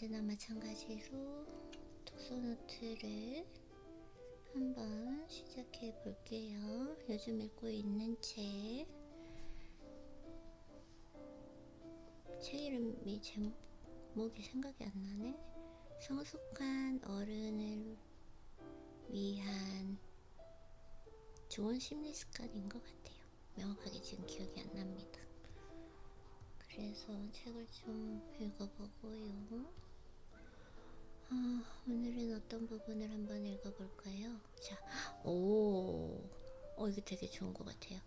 언제나 마찬가지로 독서노트를 한번 시작해 볼게요. 요즘 읽고 있는 책 이름이 제목이 생각이 안 나네. 성숙한 어른을 위한 좋은 심리 습관인 것 같아요. 명확하게 지금 기억이 안 납니다. 그래서 책을 좀 읽어보고요. 오늘은 어떤 부분을 한번 읽어볼까요? 자, 이거 되게 좋은 것 같아요.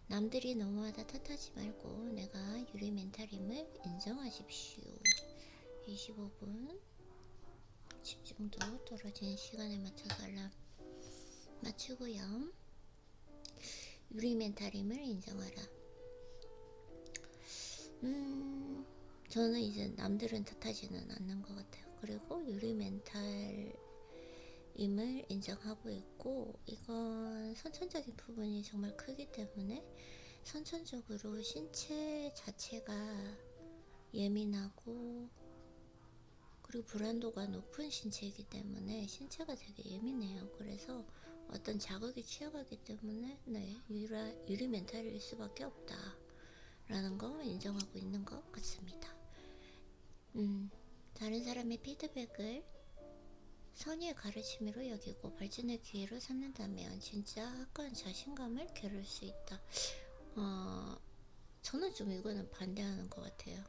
남들이 너무하다 탓하지 말고 내가 유리 멘탈임을 인정하십시오. 25분 집중도 떨어진 시간에 맞춰서 알람 맞추고요. 유리 멘탈임을 인정하라. 저는 이제 남들은 탓하지는 않는 것 같아요. 그리고 유리 멘탈임을 인정하고 있고, 이건 선천적인 부분이 정말 크기 때문에 선천적으로 신체 자체가 예민하고 그리고 불안도가 높은 신체이기 때문에 신체가 되게 예민해요. 그래서 어떤 자극이 취약하기 때문에 유리 멘탈일 수밖에 없다 라는 거 인정하고 있는 것 같습니다. 다른 사람의 피드백을 선의의 가르침으로 여기고 발전의 기회로 삼는다면 진짜 확고한 자신감을 겨룰 수 있다. 저는 좀 이거는 반대하는 것 같아요.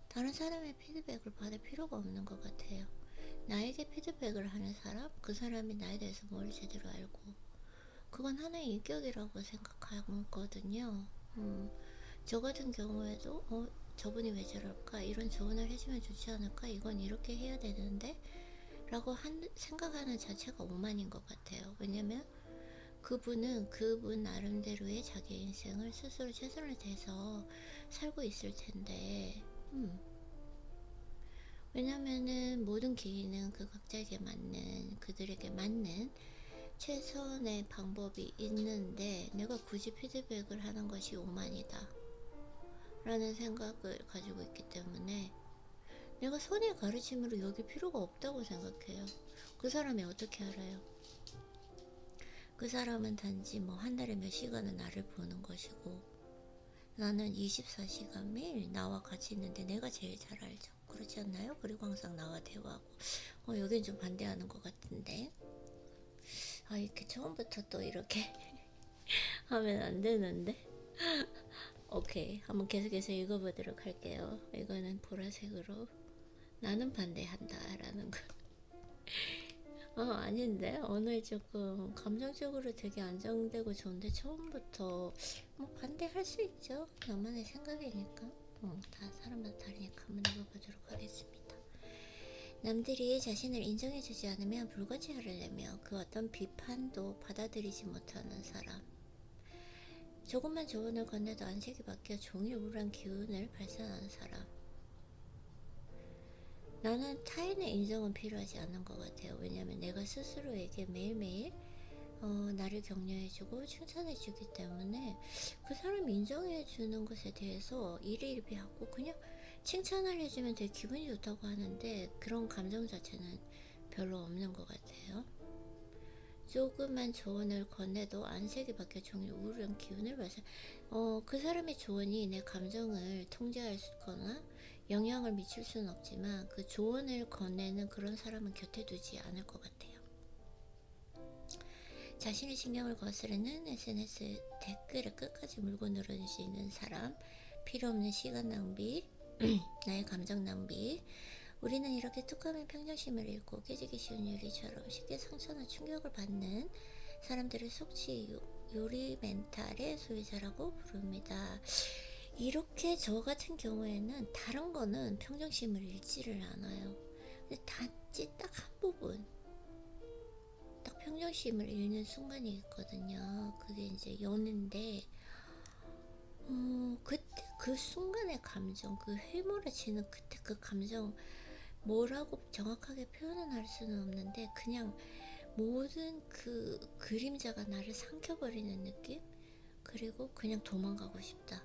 다른 사람의 피드백을 받을 필요가 없는 것 같아요. 나에게 피드백을 하는 사람, 그 사람이 나에 대해서 뭘 제대로 알고, 그건 하나의 인격이라고 생각하거든요. 저 같은 경우에도 저분이 왜 저럴까, 이런 조언을 해주면 좋지 않을까, 이건 이렇게 해야 되는데 라고 생각하는 자체가 오만인 것 같아요. 왜냐면 그분은 그분 나름대로의 자기 인생을 스스로 최선을 다해서 살고 있을 텐데, 왜냐면은 모든 개인은 그 각자에게 맞는, 그들에게 맞는 최선의 방법이 있는데 내가 굳이 피드백을 하는 것이 오만이다 라는 생각을 가지고 있기 때문에 내가 선의 가르침으로 여길 필요가 없다고 생각해요. 그 사람이 어떻게 알아요? 그 사람은 단지 한 달에 몇 시간은 나를 보는 것이고, 나는 24시간 매일 나와 같이 있는데 내가 제일 잘 알죠. 그렇지 않나요? 그리고 항상 나와 대화하고. 여긴 좀 반대하는 것 같은데. 이렇게 처음부터 또 이렇게 하면 안 되는데. 오케이, 한번 계속해서 읽어보도록 할게요. 이거는 보라색으로 나는 반대한다 라는 거. 아닌데 오늘 조금 감정적으로 되게 안정되고 좋은데, 처음부터 반대할 수 있죠. 나만의 생각이니까. 다 사람마다 다르니까 한번 읽어보도록 하겠습니다. 남들이 자신을 인정해주지 않으면 불가지화를 내며 그 어떤 비판도 받아들이지 못하는 사람, 조금만 조언을 건네도 안색이 바뀌어 종일 우울한 기운을 발산하는 사람. 나는 타인의 인정은 필요하지 않는 것 같아요. 왜냐면 내가 스스로에게 매일매일 나를 격려해주고 칭찬해주기 때문에 그 사람이 인정해주는 것에 대해서 일희일비하고 그냥 칭찬을 해주면 되게 기분이 좋다고 하는데, 그런 감정 자체는 별로 없는 것 같아요. 조그만 조언을 건네도 안색이 바뀌어 종일 우울한 기운을 발산. 그 사람의 조언이 내 감정을 통제할 거나 영향을 미칠 수는 없지만 그 조언을 건네는 그런 사람은 곁에 두지 않을 것 같아요. 자신의 신경을 거스르는 SNS 댓글을 끝까지 물고 늘어지는 사람, 필요없는 시간 낭비, 나의 감정 낭비. 우리는 이렇게 툭하면 평정심을 잃고 깨지기 쉬운 유리처럼 쉽게 상처나 충격을 받는 사람들을 속지 요리 멘탈의 소유자라고 부릅니다. 이렇게 저 같은 경우에는 다른 거는 평정심을 잃지를 않아요. 근데 단지 딱 한 부분, 딱 평정심을 잃는 순간이 있거든요. 그게 이제 연애인데, 그때 그 순간의 감정, 그 휘몰아치는 그때 그 감정, 뭐라고 정확하게 표현은 할 수는 없는데 그냥 모든 그 그림자가 나를 삼켜버리는 느낌? 그리고 그냥 도망가고 싶다.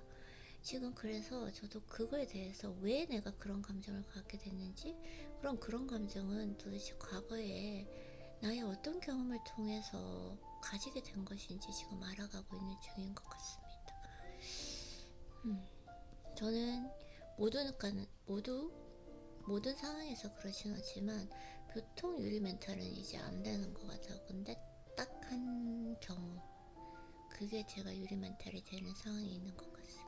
지금 그래서 저도 그거에 대해서 왜 내가 그런 감정을 갖게 됐는지, 그럼 그런 감정은 도대체 과거에 나의 어떤 경험을 통해서 가지게 된 것인지 지금 알아가고 있는 중인 것 같습니다. 저는 모든 상황에서 그렇진 않지만 보통 유리 멘탈은 이제 안 되는 것 같아요. 근데 딱 한 경우, 그게 제가 유리 멘탈이 되는 상황이 있는 것 같습니다.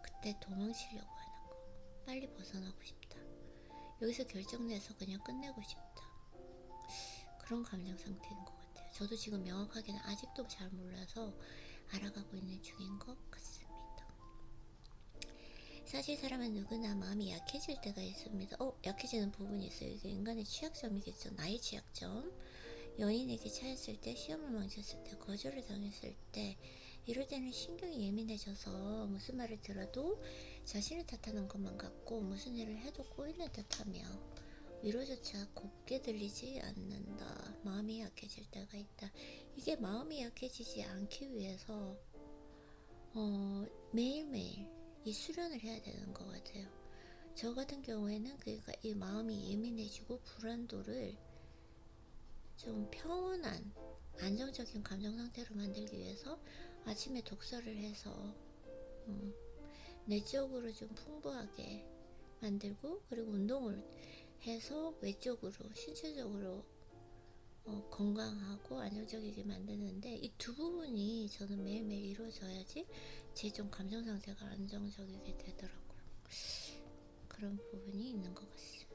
그때 도망치려고 하는 거. 빨리 벗어나고 싶다. 여기서 결정내서 그냥 끝내고 싶다. 그런 감정 상태인 것 같아요. 저도 지금 명확하게는 아직도 잘 몰라서 알아가고 있는 중인 것 같습니다. 사실 사람은 누구나 마음이 약해질 때가 있습니다. 약해지는 부분이 있어요. 이게 인간의 취약점이겠죠. 나의 취약점. 연인에게 차였을 때, 시험을 망쳤을 때, 거절을 당했을 때, 이럴 때는 신경이 예민해져서 무슨 말을 들어도 자신을 탓하는 것만 같고, 무슨 일을 해도 꼬이는 듯하며 위로조차 곱게 들리지 않는다. 마음이 약해질 때가 있다. 이게 마음이 약해지지 않기 위해서 매일매일 이 수련을 해야 되는 것 같아요. 저 같은 경우에는 그러니까 이 마음이 예민해지고 불안도를 좀 평온한 안정적인 감정 상태로 만들기 위해서 아침에 독서를 해서 내적으로 좀 풍부하게 만들고, 그리고 운동을 해서 외적으로 신체적으로 건강하고 안정적이게 만드는데, 이 두 부분이 저는 매일매일 이루어져야지 제 좀 감정 상태가 안정적이게 되더라고요. 그런 부분이 있는 것 같습니다.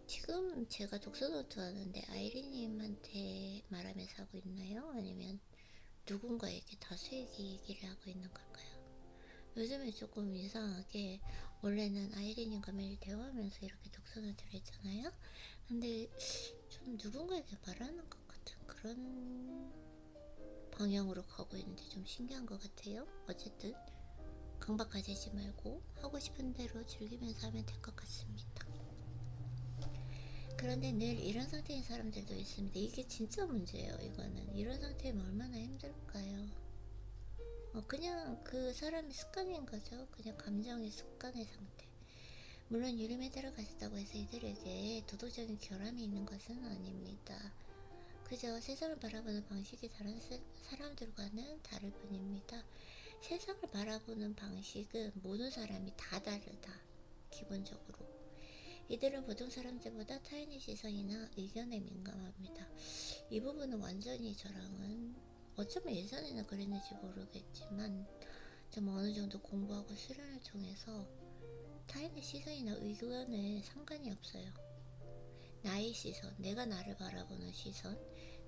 지금 제가 독서노트 하는데 아이리님한테 말하면서 하고 있나요? 아니면 누군가에게 다수에게 얘기를 하고 있는 걸까요? 요즘에 조금 이상하게, 원래는 아이리님과 매일 대화하면서 이렇게 독서노트를 했잖아요. 근데 좀 누군가에게 말하는 것 같은 그런 방향으로 가고 있는데 좀 신기한 것 같아요. 어쨌든 강박 가지지 말고 하고 싶은 대로 즐기면서 하면 될 것 같습니다. 그런데 늘 이런 상태인 사람들도 있습니다. 이게 진짜 문제예요. 이거는 이런 상태면 얼마나 힘들까요? 그냥 그 사람의 습관인 거죠. 그냥 감정의 습관의 상태. 물론 유림에 들어가셨다고 해서 이들에게 도덕적인 결함이 있는 것은 아닙니다. 그저 세상을 바라보는 방식이 다른 사람들과는 다를 뿐입니다. 세상을 바라보는 방식은 모든 사람이 다 다르다. 기본적으로. 이들은 보통 사람들보다 타인의 시선이나 의견에 민감합니다. 이 부분은 완전히 저랑은, 어쩌면 예전에는 그랬는지 모르겠지만 좀 어느 정도 공부하고 수련을 통해서 타인의 시선이나 의견에 상관이 없어요. 나의 시선, 내가 나를 바라보는 시선,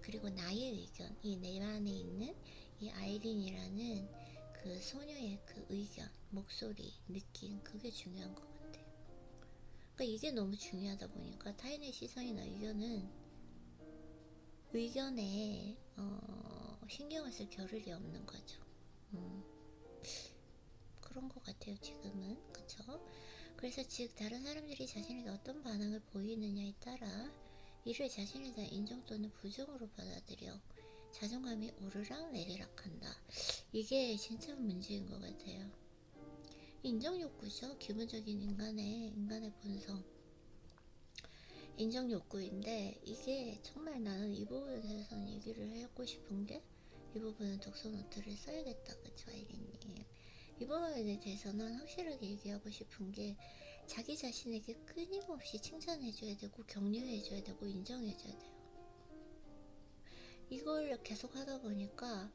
그리고 나의 의견, 이 내 안에 있는 이 아이린이라는 그 소녀의 그 의견, 목소리, 느낌, 그게 중요한 것 같아요. 그러니까 이게 너무 중요하다 보니까 타인의 시선이나 의견에 신경을 쓸 겨를이 없는 거죠. 그런 것 같아요, 지금은. 그쵸? 그래서 즉 다른 사람들이 자신에게 어떤 반응을 보이느냐에 따라 이를 자신에 대한 인정 또는 부정으로 받아들여 자존감이 오르락 내리락 한다. 이게 진짜 문제인 것 같아요. 인정 욕구죠. 기본적인 인간의 본성. 인정 욕구인데, 이게 정말 나는 이 부분에 대해서는 얘기를 하고 싶은 게, 이 부분은 독서 노트를 써야겠다. 그쵸, 아이린님? 이 부분에 대해서는 확실하게 얘기하고 싶은 게, 자기 자신에게 끊임없이 칭찬해줘야 되고 격려해줘야 되고 인정해줘야 돼요. 이걸 계속 하다 보니까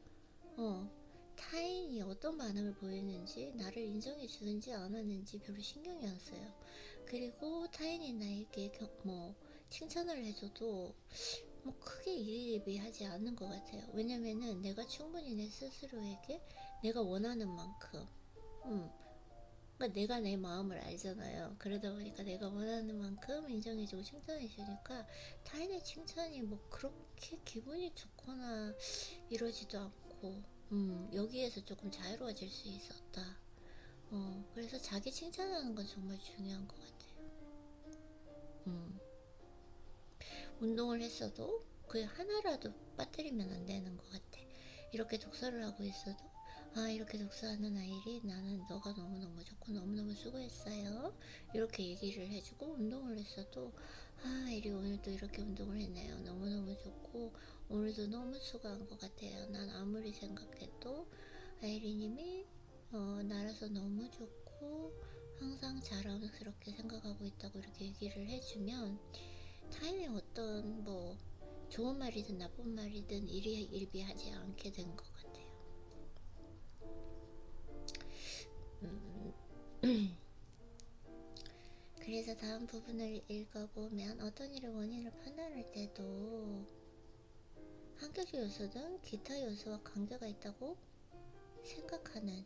타인이 어떤 반응을 보이는지, 나를 인정해주는지 안 하는지 별로 신경이 안 써요. 그리고 타인이 나에게 칭찬을 해줘도 크게 이입하지 않는 것 같아요. 왜냐면은 내가 충분히 내 스스로에게 내가 원하는 만큼 그러니까 내가 내 마음을 알잖아요. 그러다 보니까 내가 원하는 만큼 인정해주고 칭찬해주니까 타인의 칭찬이 그렇게 기분이 좋거나 이러지도 않고 여기에서 조금 자유로워질 수 있었다. 그래서 자기 칭찬하는 건 정말 중요한 것 같아요. 운동을 했어도 그 하나라도 빠뜨리면 안 되는 것 같아. 이렇게 독서를 하고 있어도 아, 이렇게 독서하는 아이리 나는 너가 너무너무 좋고 너무너무 수고했어요. 이렇게 얘기를 해주고 운동을 했어도 아, 아이리 오늘도 이렇게 운동을 했네요. 너무너무 좋고 오늘도 너무 수고한 것 같아요. 난 아무리 생각해도 아이리님이 나라서 너무 좋고 항상 자랑스럽게 생각하고 있다고 이렇게 얘기를 해주면 타인의 어떤 뭐 좋은 말이든 나쁜 말이든 일비하지 않게 된 것 같아요. 그래서 다음 부분을 읽어보면 어떤 일의 원인을 판단할 때도 환경적 요소든 기타 요소와 관계가 있다고 생각하는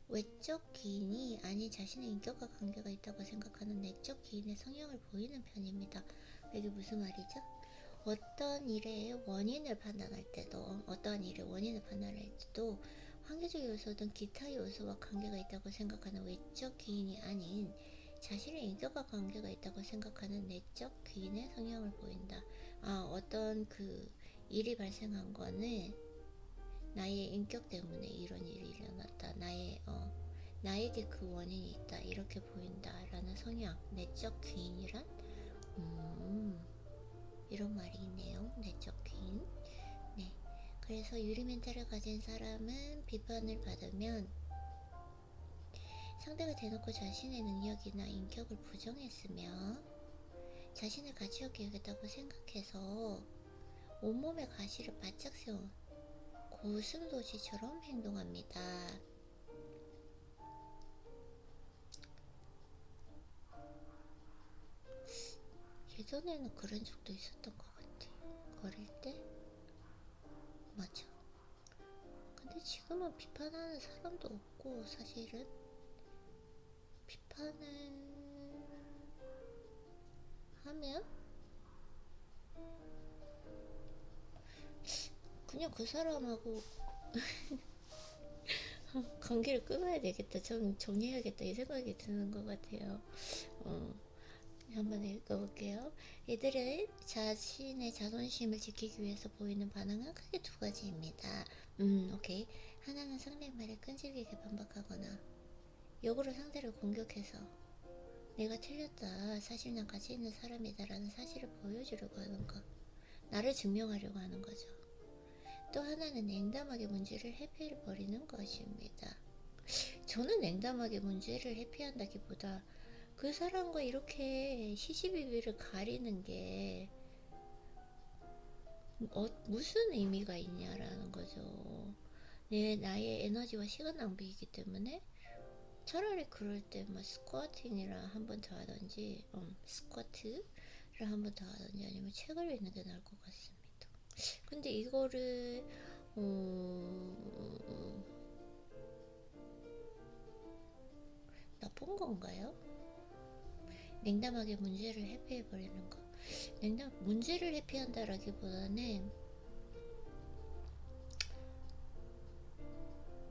외적 기인이 아닌 자신의 인격과 관계가 있다고 생각하는 내적 기인의 성향을 보이는 편입니다. 이게 무슨 말이죠? 어떤 일의 원인을 판단할 때도 환경적 요소든 기타 요소와 관계가 있다고 생각하는 외적 기인이 아닌 자신의 인격과 관계가 있다고 생각하는 내적 기인의 성향을 보인다. 아, 어떤 그 일이 발생한 거는 나의 인격 때문에 이런 일이 일어났다. 나에게 그 원인이 있다. 이렇게 보인다라는 성향, 내적 귀인이란 이런 말이 있네요. 내적 귀인. 네. 그래서 유리 멘탈을 가진 사람은 비판을 받으면 상대가 대놓고 자신의 능력이나 인격을 부정했으며 자신을 가치 없게 여겼다고 생각해서 온몸에 가시를 바짝 세운 고슴도치처럼 행동합니다. 예전에는 그런 적도 있었던 것 같아. 어릴 때? 맞아. 근데 지금은 비판하는 사람도 없고 사실은 비판을 하면 그냥 그 사람하고 관계를 끊어야 되겠다. 정리해야겠다. 이 생각이 드는 것 같아요. 한번 읽어볼게요. 이들은 자신의 자존심을 지키기 위해서 보이는 반응은 크게 두 가지입니다. 오케이. 하나는 상대의 말에 끈질기게 반박하거나 역으로 상대를 공격해서 내가 틀렸다. 사실 난 가치 있는 사람이다라는 사실을 보여주려고 하는 것. 나를 증명하려고 하는 거죠. 또 하나는 냉담하게 문제를 회피해버리는 것입니다. 저는 냉담하게 문제를 회피한다기보다 그 사람과 이렇게 시시비비를 가리는 게 무슨 의미가 있냐라는 거죠. 나의 에너지와 시간 낭비이기 때문에 차라리 그럴 때 뭐 스쿼팅이라 한 번 더 하든지 스쿼트를 한 번 더 하든지 아니면 책을 읽는 게 나을 것 같습니다. 근데 이거를 나쁜 건가요? 냉담하게 문제를 회피해버리는 거. 문제를 회피한다라기보다는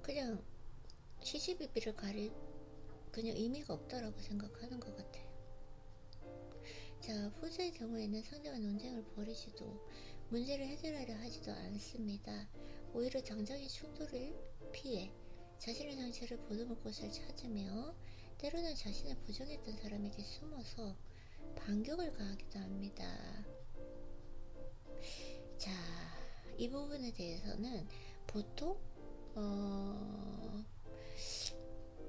그냥 시시비비를 그냥 의미가 없다라고 생각하는 것 같아요. 자, 후자의 경우에는 상대와 논쟁을 벌이지도 문제를 해결하려 하지도 않습니다. 오히려 당장의 충돌을 피해 자신의 상처를 보듬을 곳을 찾으며 때로는 자신을 부정했던 사람에게 숨어서 반격을 가하기도 합니다. 자, 이 부분에 대해서는 보통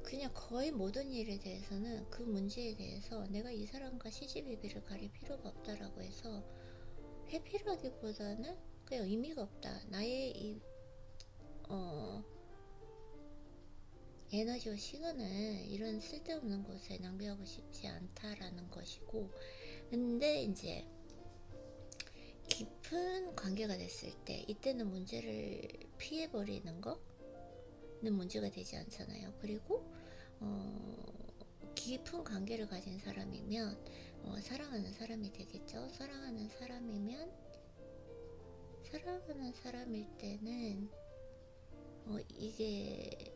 그냥 거의 모든 일에 대해서는 그 문제에 대해서 내가 이 사람과 시시비비를 가릴 필요가 없다라고 해서 회피라기보다는 그냥 의미가 없다. 나의 이 에너지와 시간을 이런 쓸데없는 곳에 낭비하고 싶지 않다라는 것이고, 근데 이제 깊은 관계가 됐을 때 이때는 문제를 피해버리는 거는 문제가 되지 않잖아요. 그리고 깊은 관계를 가진 사람이면 사랑하는 사람이 되겠죠. 사랑하는 사람일 때는 이게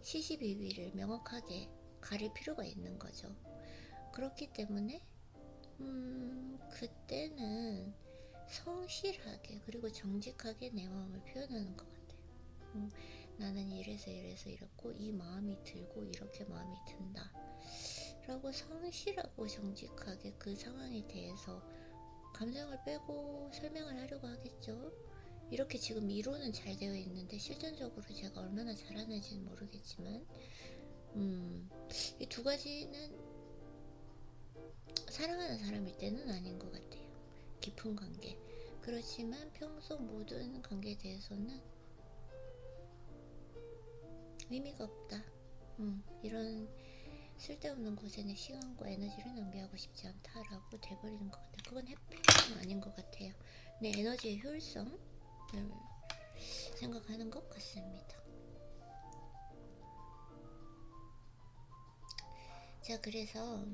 시시비비를 명확하게 가릴 필요가 있는 거죠. 그렇기 때문에 그때는 성실하게 그리고 정직하게 내 마음을 표현하는 것 같아요. 나는 이래서 이랬고 이 마음이 들고 이렇게 마음이 든다 라고 성실하고 정직하게 그 상황에 대해서 감정을 빼고 설명을 하려고 하겠죠. 이렇게 지금 이론은 잘 되어 있는데 실전적으로 제가 얼마나 잘하는지는 모르겠지만 이 두 가지는 사랑하는 사람일 때는 아닌 것 같아요. 깊은 관계. 그렇지만 평소 모든 관계에 대해서는 의미가 없다. 이런 쓸데없는 곳에 내 시간과 에너지를 낭비하고 싶지 않다라고 돼버리는 것 같아요. 그건 해피는 아닌 것 같아요. 내 에너지의 효율성을 생각하는 것 같습니다. 자, 그래서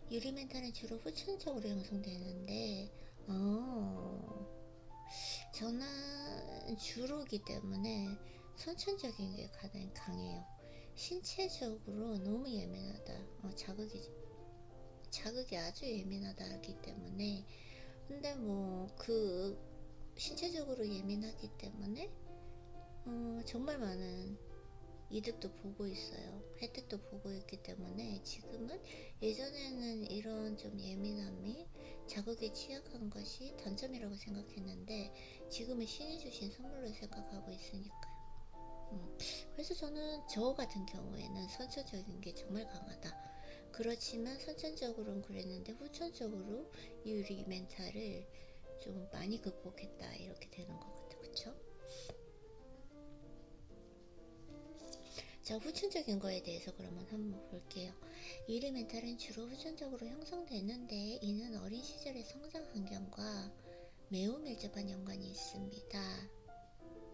유리 멘탈은 주로 후천적으로 형성되는데 저는 주로기 때문에 선천적인 게 가장 강해요. 신체적으로 너무 예민하다. 자극이 아주 예민하다기 때문에. 근데 뭐 그 신체적으로 예민하기 때문에 정말 많은 이득도 보고 있어요. 혜택도 보고 있기 때문에 지금은, 예전에는 이런 좀 예민함이 자극에 취약한 것이 단점이라고 생각했는데 지금은 신이 주신 선물로 생각하고 있으니까요. 그래서 저는 저 같은 경우에는 선천적인 게 정말 강하다. 그렇지만 선천적으로는 그랬는데 후천적으로 이 유리 멘탈을 좀 많이 극복했다 이렇게 되는 것 같아요. 그쵸? 자, 후천적인 거에 대해서 그러면 한번 볼게요. 유리 멘탈은 주로 후천적으로 형성되는데 이는 어린 시절의 성장 환경과 매우 밀접한 연관이 있습니다.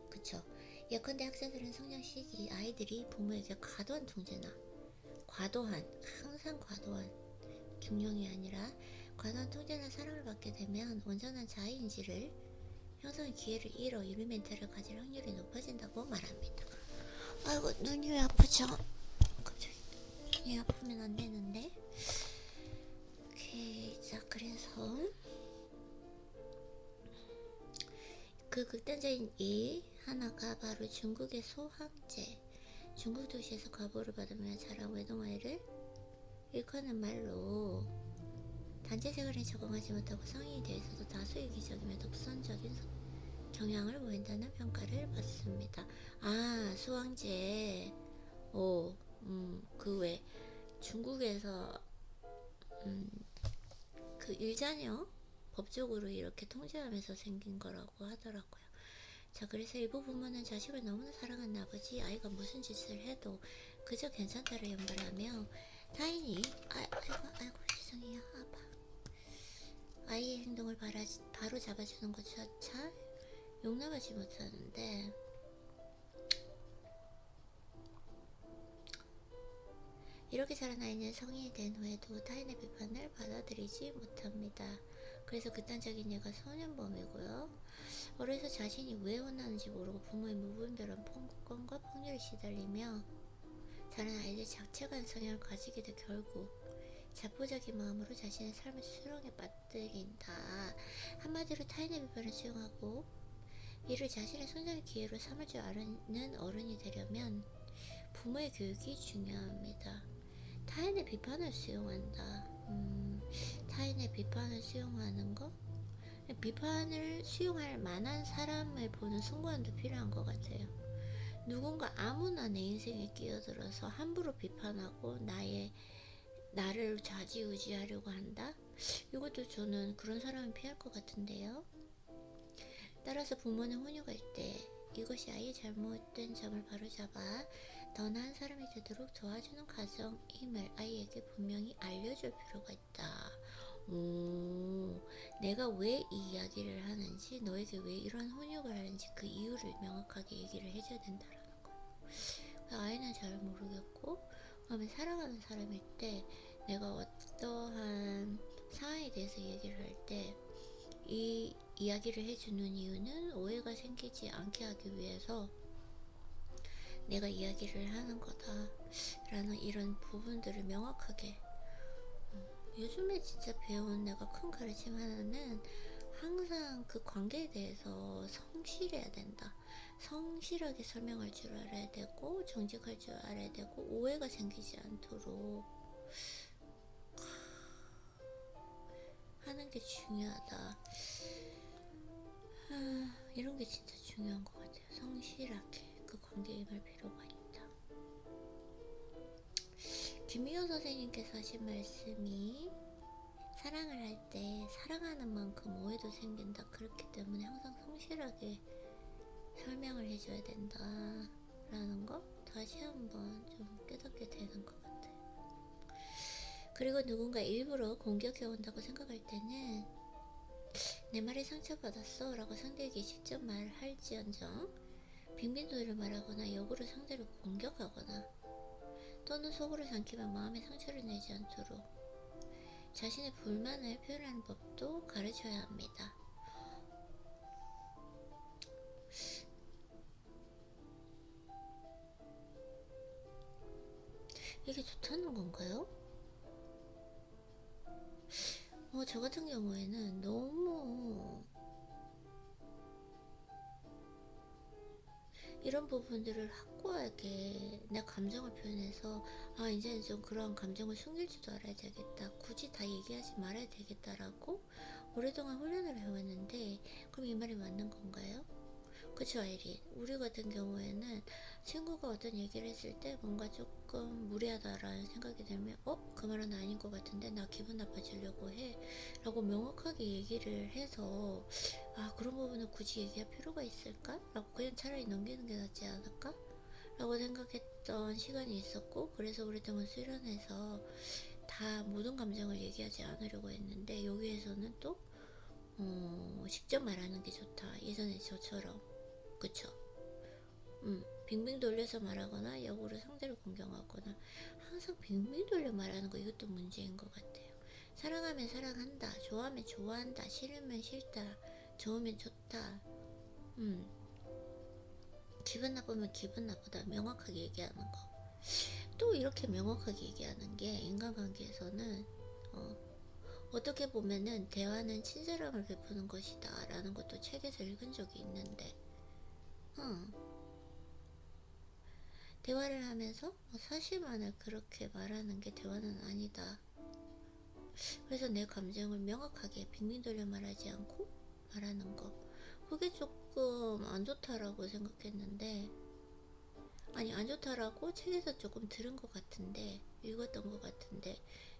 그쵸? 예컨대 학생들은 성장 시기 아이들이 부모에게 과도한 통제나 항상 과도한 격령이 아니라 과도한 통제나 사랑을 받게 되면 온전한 자아인지를 형성의 기회를 잃어 유리 멘탈을 가질 확률이 높아진다고 말합니다. 아이고, 눈이 왜 아프죠? 갑자기 눈이 아프면 안 되는데. 오케이. 자, 그래서 그 극단적인 이 하나가 바로 중국의 소황제, 중국 도시에서 과보를 받으며 자란 외동아이를 일컫는 말로 단체 생활에 적응하지 못하고 성인이 되어서도 다소 이기적이며 독선적인 경향을 보인다는 평가를 받습니다. 아, 소황제. 그 외 중국에서 그 일자녀 법적으로 이렇게 통제하면서 생긴 거라고 하더라고요. 자, 그래서 일부 부모는 자식을 너무나 사랑하는 아버지, 아이가 무슨 짓을 해도 그저 괜찮다를 연발하며 타인이 아이고 죄송해요. 아이의 행동을 바로 잡아주는 것조차 용납하지 못하는데, 이렇게 자란 아이는 성인이 된 후에도 타인의 비판을 받아들이지 못합니다. 그래서 극단적인 예가 소년범이고요. 어려서 자신이 왜 혼나는지 모르고 부모의 무분별한 폭언과 폭력에 시달리며 자란 아이들 자책한 성향을 가지게 돼 결국 자포자기 마음으로 자신의 삶을 수렁에 빠뜨린다. 한마디로 타인의 비판을 수용하고 이를 자신의 성장의 기회로 삼을 줄 아는 어른이 되려면 부모의 교육이 중요합니다. 타인의 비판을 수용한다. 타인의 비판을 수용하는 거? 비판을 수용할 만한 사람을 보는 숭고함도 필요한 것 같아요. 누군가 아무나 내 인생에 끼어들어서 함부로 비판하고 나를 좌지우지하려고 한다? 이것도 저는 그런 사람은 피할 것 같은데요. 따라서 부모는 훈육할 때 이것이 아이의 잘못된 점을 바로잡아 더 나은 사람이 되도록 도와주는 과정임을 아이에게 분명히 알려줄 필요가 있다. 내가 왜 이 이야기를 하는지, 너에게 왜 이런 훈육을 하는지 그 이유를 명확하게 얘기를 해줘야 된다라는 거예요. 아이는 잘 모르겠고, 그러면 사랑하는 사람일 때 내가 어떠한 상황에 대해서 얘기를 할 때 이 이야기를 해주는 이유는 오해가 생기지 않게 하기 위해서 내가 이야기를 하는 거다 라는 이런 부분들을 명확하게 요즘에 진짜 배운 내가 큰 가르침 하나는 항상 그 관계에 대해서 성실해야 된다. 성실하게 설명할 줄 알아야 되고 정직할 줄 알아야 되고 오해가 생기지 않도록 하는 게 중요하다. 이런 게 진짜 중요한 것 같아요. 성실하게 그 관계에 임할 필요가 있다. 김미호 선생님께서 하신 말씀이 사랑을 할 때 사랑하는 만큼 오해도 생긴다. 그렇기 때문에 항상 성실하게 설명을 해줘야 된다 라는 거 다시 한번 좀 깨닫게 되는 것 같아요. 그리고 누군가 일부러 공격해 온다고 생각할 때는 내 말에 상처받았어 라고 상대에게 직접 말할지언정 빙빙도리를 말하거나 역으로 상대를 공격하거나 또는 속으로 삼키면 마음에 상처를 내지 않도록 자신의 불만을 표현하는 법도 가르쳐야 합니다. 이게 좋다는 건가요? 저 같은 경우에는 너무 이런 부분들을 확고하게 내 감정을 표현해서 이제는 좀 그런 감정을 숨길 줄도 알아야 되겠다, 굳이 다 얘기하지 말아야 되겠다라고 오랫동안 훈련을 해왔는데, 그럼 이 말이 맞는 건가요? 그쵸, 아이린? 우리 같은 경우에는 친구가 어떤 얘기를 했을 때 뭔가 조금 무리하다라는 생각이 들면 그 말은 아닌 것 같은데 나 기분 나빠지려고 해 라고 명확하게 얘기를 해서 그런 부분은 굳이 얘기할 필요가 있을까? 라고 그냥 차라리 넘기는 게 낫지 않을까? 라고 생각했던 시간이 있었고, 그래서 오랫동안 수련해서 다 모든 감정을 얘기하지 않으려고 했는데, 여기에서는 또 직접 말하는 게 좋다. 예전에 저처럼. 그쵸? 빙빙 돌려서 말하거나 역으로 상대를 공격하거나 항상 빙빙 돌려 말하는 거, 이것도 문제인 것 같아요. 사랑하면 사랑한다, 좋아하면 좋아한다, 싫으면 싫다, 좋으면 좋다, 기분 나쁘면 기분 나쁘다 명확하게 얘기하는 거. 또 이렇게 명확하게 얘기하는 게 인간관계에서는 어떻게 보면은 대화는 친절함을 베푸는 것이다 라는 것도 책에서 읽은 적이 있는데, 대화를 하면서 사실만을 그렇게 말하는 게 대화는 아니다. 그래서 내 감정을 명확하게 빙빙 돌려 말하지 않고 말하는 거, 그게 조금 안 좋다라고 생각했는데, 아니 안 좋다라고 책에서 조금 들은 것 같은데, 읽었던 것 같은데,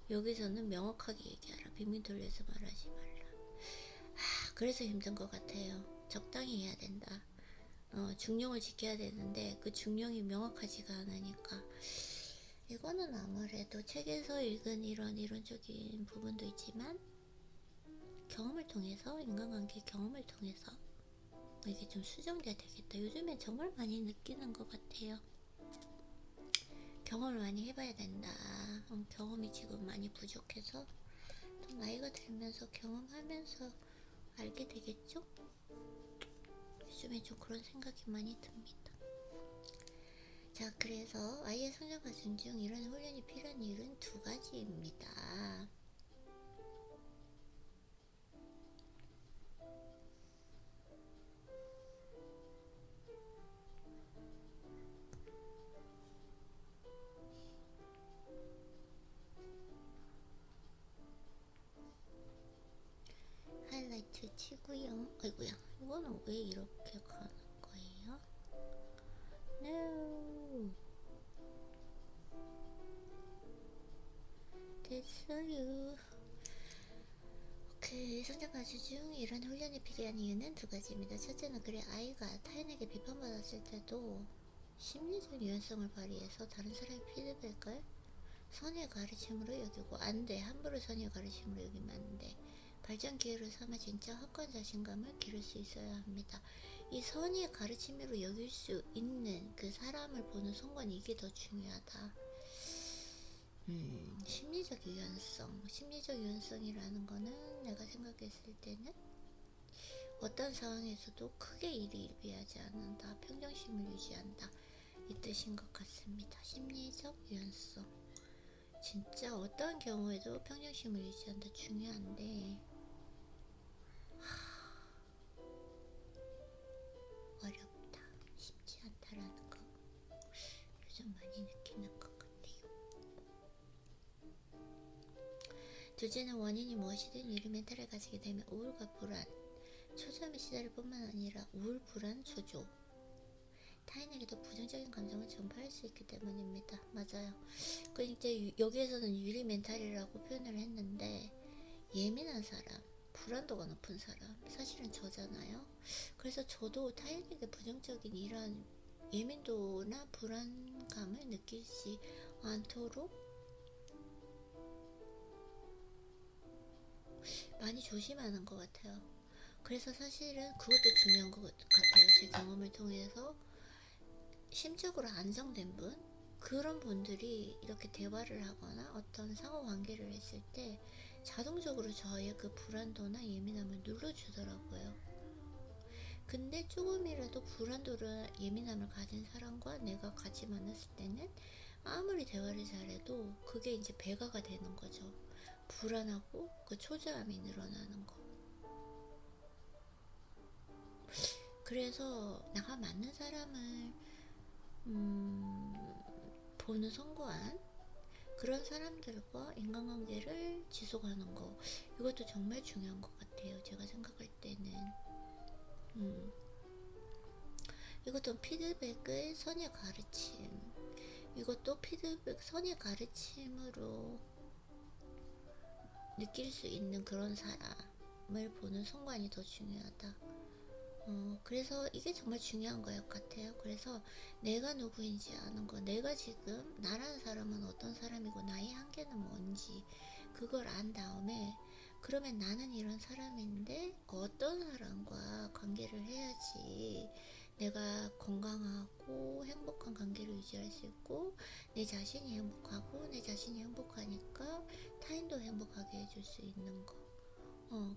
여기서는 명확하게 얘기하라, 빙빙 돌려서 말하지 말라. 그래서 힘든 것 같아요. 적당히 해야 된다. 중용을 지켜야 되는데 그 중용이 명확하지가 않으니까, 이거는 아무래도 책에서 읽은 이런 이론적인 부분도 있지만 경험을 통해서, 인간관계 경험을 통해서 이게 좀 수정돼야 되겠다. 요즘엔 정말 많이 느끼는 것 같아요. 경험을 많이 해봐야 된다. 경험이 지금 많이 부족해서 또 나이가 들면서 경험하면서 알게 되겠죠? 요즘에 좀 그런 생각이 많이 듭니다. 자, 그래서 아이의 성장 과정 중 이런 훈련이 필요한 이유는 두 가지입니다. 하이라이트 치고요. 아이고야, 이거는 왜 이렇게 가는 거예요? No. 됐어요. 성장 과정 중 이런 훈련이 필요한 이유는 두 가지입니다. 첫째는 그래 아이가 타인에게 비판받았을 때도 심리적 유연성을 발휘해서 다른 사람의 피드백을 선의 가르침으로 여기고, 안돼, 함부로 선의 가르침으로 여기면 안돼, 발전 기회로 삼아 진짜 확고한 자신감을 기를 수 있어야 합니다. 이 선의 가르침으로 여길 수 있는 그 사람을 보는 순간, 이게 더 중요하다. 심리적 유연성이라는 거는 내가 생각했을 때는 어떤 상황에서도 크게 일희일비하지 않는다, 평정심을 유지한다, 이 뜻인 것 같습니다. 심리적 유연성. 진짜 어떠한 경우에도 평정심을 유지한다 중요한데 어렵다, 쉽지 않다라는 거 요즘 많이 느끼는 것 같아요. 둘째는 원인이 무엇이든 유리 멘탈을 가지게 되면 우울과 불안, 초조함에 시달릴 뿐만 아니라 우울, 불안, 초조, 타인에게도 부정적인 감정을 전파할 수 있기 때문입니다. 맞아요. 그 이제 여기에서는 유리 멘탈이라고 표현을 했는데 예민한 사람, 불안도가 높은 사람, 사실은 저잖아요. 그래서 저도 타인에게 부정적인 이러한 예민도나 불안감을 느끼지 않도록 많이 조심하는 것 같아요. 그래서 사실은 그것도 중요한 것 같아요. 제 경험을 통해서 심적으로 안정된 분, 그런 분들이 이렇게 대화를 하거나 어떤 상호관계를 했을 때 자동적으로 저의 그 불안도나 예민함을 눌러주더라고요. 근데 조금이라도 불안도나 예민함을 가진 사람과 내가 같이 만났을 때는 아무리 대화를 잘해도 그게 이제 배가가 되는 거죠. 불안하고 그 초조함이 늘어나는 거. 그래서 나가 맞는 사람을 보는 선고한 그런 사람들과 인간관계를 지속하는 거, 이것도 정말 중요한 것 같아요. 제가 생각할 때는 이것도 피드백의 선의 가르침, 이것도 피드백 선의 가르침으로 느낄 수 있는 그런 사람을 보는 선관이 더 중요하다. 그래서 이게 정말 중요한 것 같아요. 그래서 내가 누구인지 아는 거, 내가 지금 나라는 사람은 어떤 사람이고 나의 한계는 뭔지 그걸 안 다음에 그러면 나는 이런 사람인데 어떤 사람과 관계를 해야지 내가 건강하고 행복한 관계를 유지할 수 있고 내 자신이 행복하고 내 자신이 행복하니까 타인도 행복하게 해줄 수 있는 거.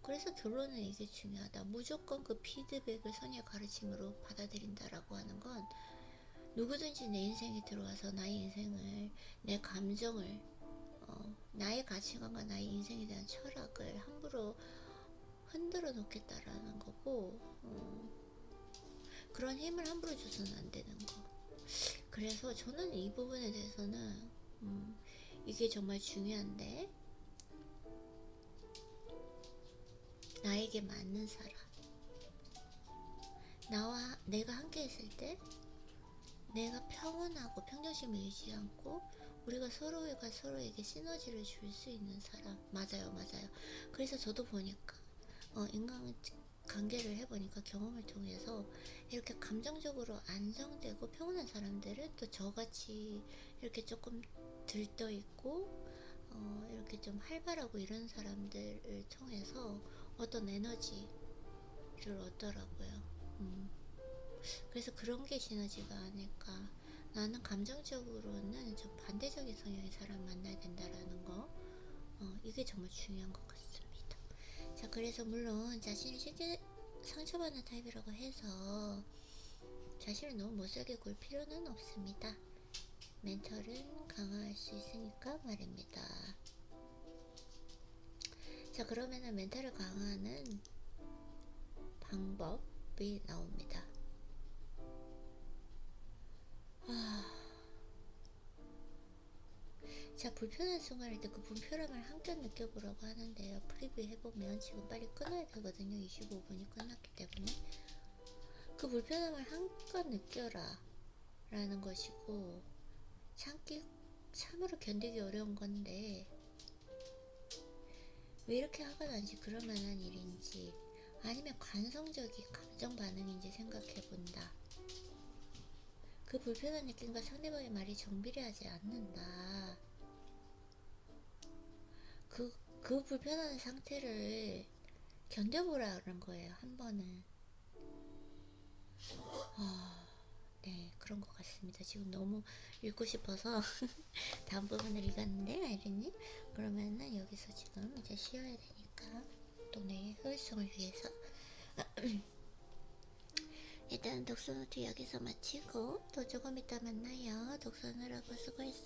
그래서 결론은 이게 중요하다. 무조건 그 피드백을 선의 가르침으로 받아들인다라고 하는 건 누구든지 내 인생에 들어와서 나의 인생을, 내 감정을, 나의 가치관과 나의 인생에 대한 철학을 함부로 흔들어 놓겠다라는 거고, 그런 힘을 함부로 줘서는 안 되는 거. 그래서 저는 이 부분에 대해서는 이게 정말 중요한데, 나에게 맞는 사람, 나와 내가 함께 있을 때 내가 평온하고 평정심을 유지하지 않고 우리가 서로가 서로에게 시너지를 줄 수 있는 사람. 맞아요, 맞아요. 그래서 저도 보니까 인간 관계를 해보니까 경험을 통해서 이렇게 감정적으로 안정되고 평온한 사람들은 또 저같이 이렇게 조금 들떠있고 이렇게 좀 활발하고 이런 사람들을 통해서 어떤 에너지를 얻더라고요. 그래서 그런 게 시너지가 아닐까. 나는 감정적으로는 좀 반대적인 성향의 사람 만나야 된다라는 거, 이게 정말 중요한 것 같습니다. 자, 그래서 물론 자신이 실제 상처받는 타입이라고 해서 자신을 너무 못살게 굴 필요는 없습니다. 멘탈은 강화할 수 있으니까 말입니다. 자, 그러면은 멘탈을 강화하는 방법이 나옵니다. 자, 불편한 순간일 때 그 불편함을 한껏 느껴보라고 하는데요. 프리뷰 해보면 지금 빨리 끊어야 되거든요. 25분이 끝났기 때문에. 그 불편함을 한껏 느껴라 라는 것이고, 참으로 견디기 어려운 건데 왜 이렇게 화가 나는지, 그럴 만한 일인지, 아니면 관성적인 감정 반응인지 생각해본다. 그 불편한 느낌과 상대방의 말이 정비례하지 않는다. 그 불편한 상태를 견뎌보라는 거예요, 한 번은. 네, 그런 것 같습니다. 지금 너무 읽고 싶어서 다음 부분을 읽었는데, 아이린님? 그러면은 여기서 지금 이제 쉬어야 되니까, 또 내 효율성을 위해서. 일단 독서노트 여기서 마치고, 또 조금 이따 만나요. 독서하느라고 수고했어.